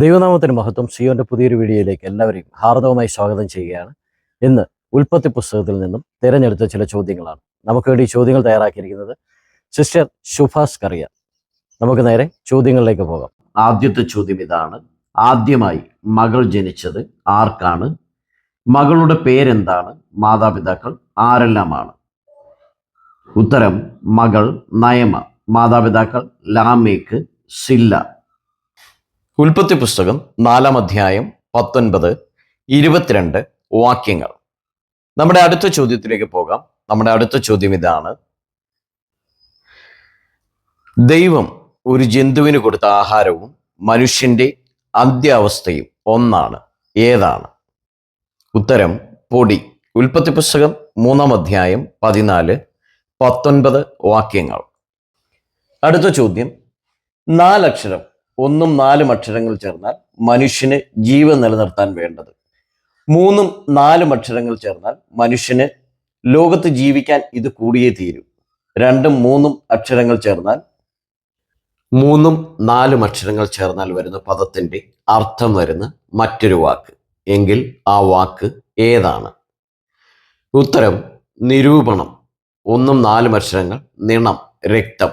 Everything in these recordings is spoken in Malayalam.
ദൈവനാമത്തിന് മഹത്വം. സിയോന്റെ പുതിയൊരു വീഡിയോയിലേക്ക് എല്ലാവരെയും ഹാർദവമായി സ്വാഗതം ചെയ്യുകയാണ്. ഇന്ന് ഉൽപ്പത്തി പുസ്തകത്തിൽ നിന്നും തിരഞ്ഞെടുത്ത ചില ചോദ്യങ്ങളാണ്. നമുക്ക് വേണ്ടി ഈ ചോദ്യങ്ങൾ തയ്യാറാക്കിയിരിക്കുന്നത് സിസ്റ്റർ ഷുഫാസ് കറിയ. നമുക്ക് നേരെ ചോദ്യങ്ങളിലേക്ക് പോകാം. ആദ്യത്തെ ചോദ്യം ഇതാണ്: ആദ്യമായി മകൾ ജനിച്ചത് ആർക്കാണ്? മകളുടെ പേരെന്താണ്? മാതാപിതാക്കൾ ആരെല്ലാമാണ്? ഉത്തരം: മകൾ നയമ. മാതാപിതാക്കൾ ലാമേക്ക്, സില്ല. ഉൽപ്പത്തി പുസ്തകം 4-ാം അധ്യായം 19, 22 വാക്യങ്ങൾ. നമ്മുടെ അടുത്ത ചോദ്യത്തിലേക്ക് പോകാം. നമ്മുടെ അടുത്ത ചോദ്യം ഇതാണ്: ദൈവം ഒരു ജന്തുവിന് കൊടുത്ത ആഹാരവും മനുഷ്യന്റെ അന്ത്യാവസ്ഥയും ഒന്നാണ്. ഏതാണ്? ഉത്തരം: പൊടി. ഉൽപ്പത്തി പുസ്തകം 3-ാം അധ്യായം 14, 19 വാക്യങ്ങൾ. അടുത്ത ചോദ്യം: 4 അക്ഷരം 1ഉം 4ഉം അക്ഷരങ്ങൾ ചേർന്നാൽ മനുഷ്യന് ജീവൻ നിലനിർത്താൻ വേണ്ടത്. 3ഉം 4ഉം അക്ഷരങ്ങൾ ചേർന്നാൽ മനുഷ്യന് ലോകത്ത് ജീവിക്കാൻ ഇത് കൂടിയേ തീരൂ. 2ഉം 3ഉം അക്ഷരങ്ങൾ ചേർന്നാൽ 3ഉം 4ഉം അക്ഷരങ്ങൾ ചേർന്നാൽ വരുന്ന പദത്തിന്റെ അർത്ഥം വരുന്ന മറ്റൊരു വാക്ക്. എങ്കിൽ ആ വാക്ക് ഏതാണ്? ഉത്തരം: നിരൂപണം. 1ഉം 4ഉം അക്ഷരങ്ങൾ നിണം, രക്തം.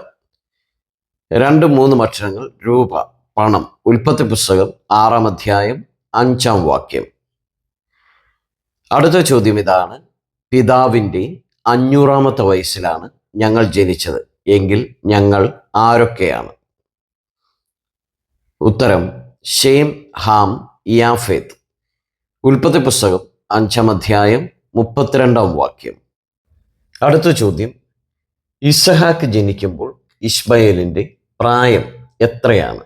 2ഉം 3ഉം അക്ഷരങ്ങൾ രൂപ, പണം. ഉൽപ്പത്തി പുസ്തകം 6-ാം അധ്യായം 5-ാം വാക്യം. അടുത്ത ചോദ്യം ഇതാണ്: പിതാവിൻ്റെ 500-ാമത്തെ വയസ്സിലാണ് ഞങ്ങൾ ജനിച്ചത്. എങ്കിൽ ഞങ്ങൾ ആരൊക്കെയാണ്? ഉത്തരം: ഷേം, ഹാം, യാഫേത്ത്. ഉൽപ്പത്തി പുസ്തകം 5-ാം അധ്യായം 32-ാം വാക്യം. അടുത്ത ചോദ്യം: ഇസഹാക്ക് ജനിക്കുമ്പോൾ ഇശ്മയേലിന്റെ പ്രായം എത്രയാണ്?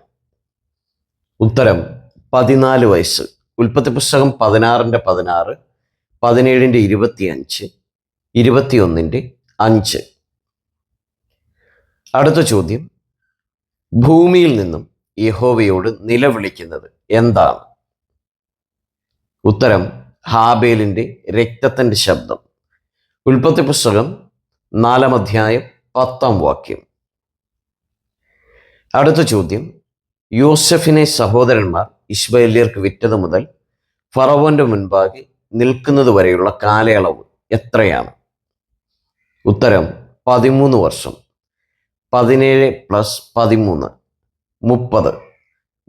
ഉത്തരം: 14 വയസ്സ്. ഉൽപ്പത്തി പുസ്തകം 16-ന്റെ 16, 17-ന്റെ 25, 21-ന്റെ 5. അടുത്ത ചോദ്യം: ഭൂമിയിൽ നിന്നും യഹോവയോട് നിലവിളിക്കുന്നത് എന്താണ്? ഉത്തരം: ഹാബേലിന്റെ രക്തത്തിന്റെ ശബ്ദം. ഉൽപ്പത്തി പുസ്തകം 4-ാം അധ്യായം 10-ാം വാക്യം. അടുത്ത ചോദ്യം: യോസെഫിനെ സഹോദരന്മാർ ഇശ്മായേല്യർക്ക് വിറ്റത് മുതൽ ഫറവോന്റെ മുൻപാകെ നിൽക്കുന്നത് വരെയുള്ള കാലയളവ് എത്രയാണ്? ഉത്തരം: 13 വർഷം. 17 + 13 30.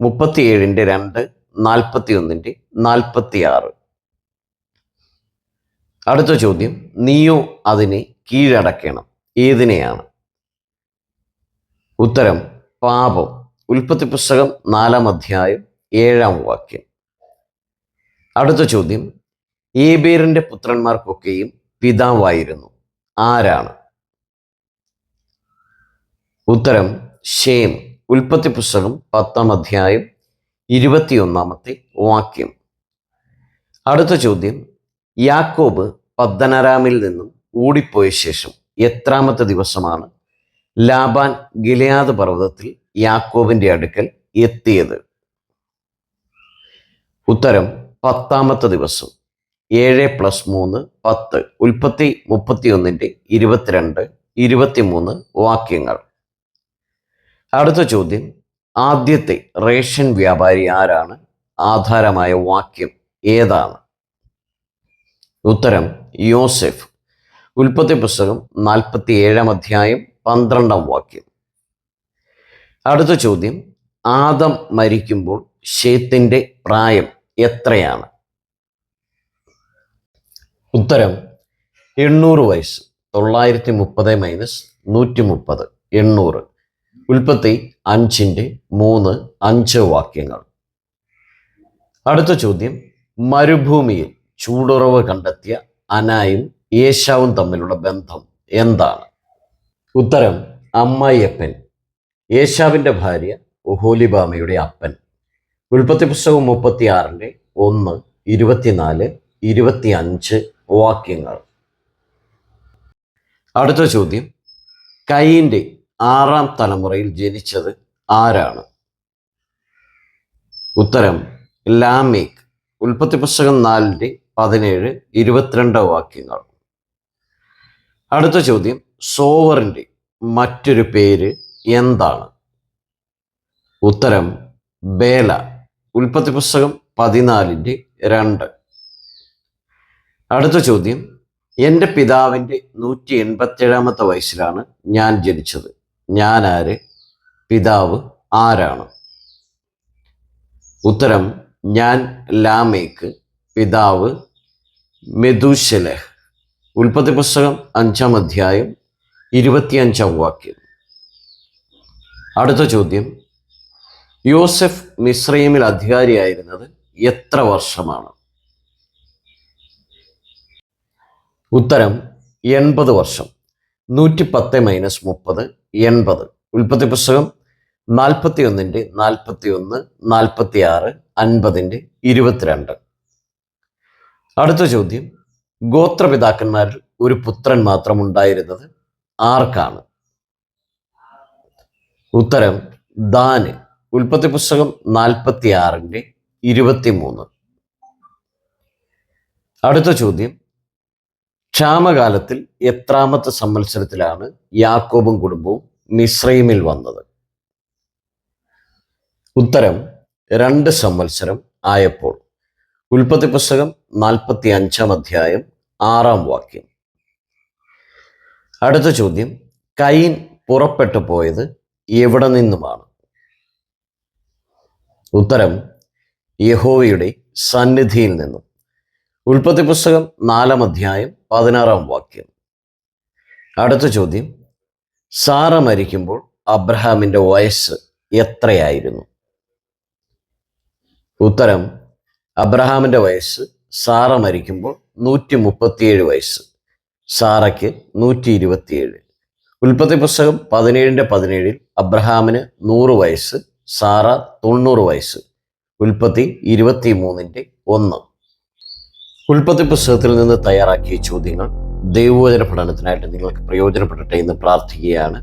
37-ന്റെ 2, 41-ന്റെ 46. അടുത്ത ചോദ്യം: നീയോ അതിനെ കീഴടക്കണം. ഏതിനെയാണ്? ഉത്തരം: പാപം. ഉൽപ്പത്തി പുസ്തകം 4-ാം അധ്യായം 7-ാം വാക്യം. അടുത്ത ചോദ്യം: ഏബേറിന്റെ പുത്രന്മാർക്കൊക്കെയും പിതാവായിരുന്നു. ആരാണ്? ഉത്തരം: ഷേം. ഉൽപ്പത്തി പുസ്തകം 10-ാം അധ്യായം 21-ാമത്തെ വാക്യം. അടുത്ത ചോദ്യം: യാക്കോബ് പദ്ദനരാമിൽ നിന്നും ഓടിപ്പോയ ശേഷം എത്രാമത്തെ ദിവസമാണ് ലാബാൻ ഗിലെയാദ് പർവ്വതത്തിൽ യാക്കോബിന്റെ അടുക്കൽ എത്തിയത്? ഉത്തരം: 10ാമത്തെ ദിവസം. 7 + 3 10. ഉൽപ്പത്തി 31-ന്റെ 22, 23 വാക്യങ്ങൾ. അടുത്ത ചോദ്യം: ആദ്യത്തെ റേഷൻ വ്യാപാരി ആരാണ്? ആധാരമായ വാക്യം ഏതാണ്? ഉത്തരം: യോസെഫ്. ഉൽപ്പത്തി പുസ്തകം 47-ാം അധ്യായം 12-ാം വാക്യം. അടുത്ത ചോദ്യം: ആദം മരിക്കുമ്പോൾ ശേത്തിന്റെ പ്രായം എത്രയാണ്? ഉത്തരം: 800 വയസ്സ്. 930 - 130 800. ഉൽപ്പത്തി 5-ന്റെ 3, 5 വാക്യങ്ങൾ. അടുത്ത ചോദ്യം: മരുഭൂമിയിൽ ചൂടുറവ് കണ്ടെത്തിയ അനായും ഏശാവും തമ്മിലുള്ള ബന്ധം എന്താണ്? ഉത്തരം: അമ്മായിയപ്പൻ. ഏശാവിന്റെ ഭാര്യ ഒഹോലിബാമയുടെ അപ്പൻ. ഉൽപ്പത്തി പുസ്തകം 36-ന്റെ 1, 24, 25 വാക്യങ്ങൾ. അടുത്ത ചോദ്യം: കയീന്റെ 6ാം തലമുറയിൽ ജനിച്ചത് ആരാണ്? ഉത്തരം: ലാമേക്ക്. ഉൽപ്പത്തി പുസ്തകം 4-ന്റെ 17, 22 വാക്യങ്ങൾ. അടുത്ത ചോദ്യം: സോവറിന്റെ മറ്റൊരു പേര് എന്താണ്? ഉത്തരം: ബേല. ഉൽപ്പത്തി പുസ്തകം 14:2. അടുത്ത ചോദ്യം, എൻ്റെ പിതാവിൻ്റെ 187 വയസ്സിലാണ് ഞാൻ ജനിച്ചത്. ഞാൻ ആര്? പിതാവ് ആരാണ്? ഉത്തരം, ഞാൻ ലാമേക്ക്, പിതാവ് മെഥൂശലഹ്. ഉൽപ്പത്തി പുസ്തകം 5:25. അടുത്ത ചോദ്യം, യോസെഫ് മിസ്രയീമിൽ അധികാരിയായിരുന്നത് എത്ര വർഷമാണ്? ഉത്തരം, 80 വർഷം. 110 - 30 80. ഉൽപ്പത്തി പുസ്തകം 41:41, 46, 50:22. അടുത്ത ചോദ്യം, ഗോത്രപിതാക്കന്മാരിൽ ഒരു പുത്രൻ മാത്രം ഉണ്ടായിരുന്നത് ആർക്കാണ്? ഉത്തരം, ദാന്. ഉൽപ്പത്തി പുസ്തകം 46:23. അടുത്ത ചോദ്യം, ക്ഷാമകാലത്തിൽ എത്രാമത്തെ സംവത്സരത്തിലാണ് യാക്കോബും കുടുംബവും മിസ്രയീമിൽ വന്നത്? ഉത്തരം, 2 സംവത്സരം ആയപ്പോൾ. ഉൽപ്പത്തി പുസ്തകം 45 6. അടുത്ത ചോദ്യം, കയീൻ പുറപ്പെട്ടു പോയത് എവിടെ നിന്നുമാണ്? ഉത്തരം, യഹോവയുടെ സന്നിധിയിൽ നിന്നും. ഉൽപ്പത്തി പുസ്തകം 4:16. അടുത്ത ചോദ്യം, സാറ മരിക്കുമ്പോൾ അബ്രഹാമിൻ്റെ വയസ്സ് എത്രയായിരുന്നു? ഉത്തരം, അബ്രഹാമിൻ്റെ വയസ്സ് സാറ മരിക്കുമ്പോൾ 137 വയസ്സ്. സാറയ്ക്ക് 127. ഉൽപ്പത്തി പുസ്തകം 17:17 അബ്രഹാമിന് 100 വയസ്സ്, സാറ 90 വയസ്സ്. ഉൽപ്പത്തി 23:1. ഉൽപ്പത്തി പുസ്തകത്തിൽ നിന്ന് തയ്യാറാക്കിയ ചോദ്യങ്ങൾ ദൈവവചന പഠനത്തിനായിട്ട് നിങ്ങൾക്ക് പ്രയോജനപ്പെടട്ടെ എന്ന് പ്രാർത്ഥിക്കുകയാണ്.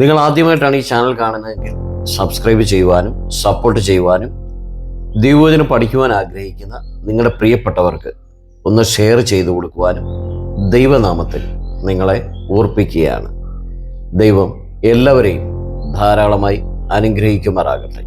നിങ്ങൾ ആദ്യമായിട്ടാണ് ഈ ചാനൽ കാണുന്നതെങ്കിൽ സബ്സ്ക്രൈബ് ചെയ്യുവാനും സപ്പോർട്ട് ചെയ്യുവാനും ദൈവവചനം പഠിക്കുവാൻ ആഗ്രഹിക്കുന്ന നിങ്ങളുടെ പ്രിയപ്പെട്ടവർക്ക് ഒന്ന് ഷെയർ ചെയ്തു കൊടുക്കുവാനും ദൈവനാമത്തിൽ നിങ്ങളെ ഓർപ്പിക്കുകയാണ്. ദൈവം എല്ലാവരെയും ധാരാളമായി അനുഗ്രഹിക്കുമാറാകട്ടെ.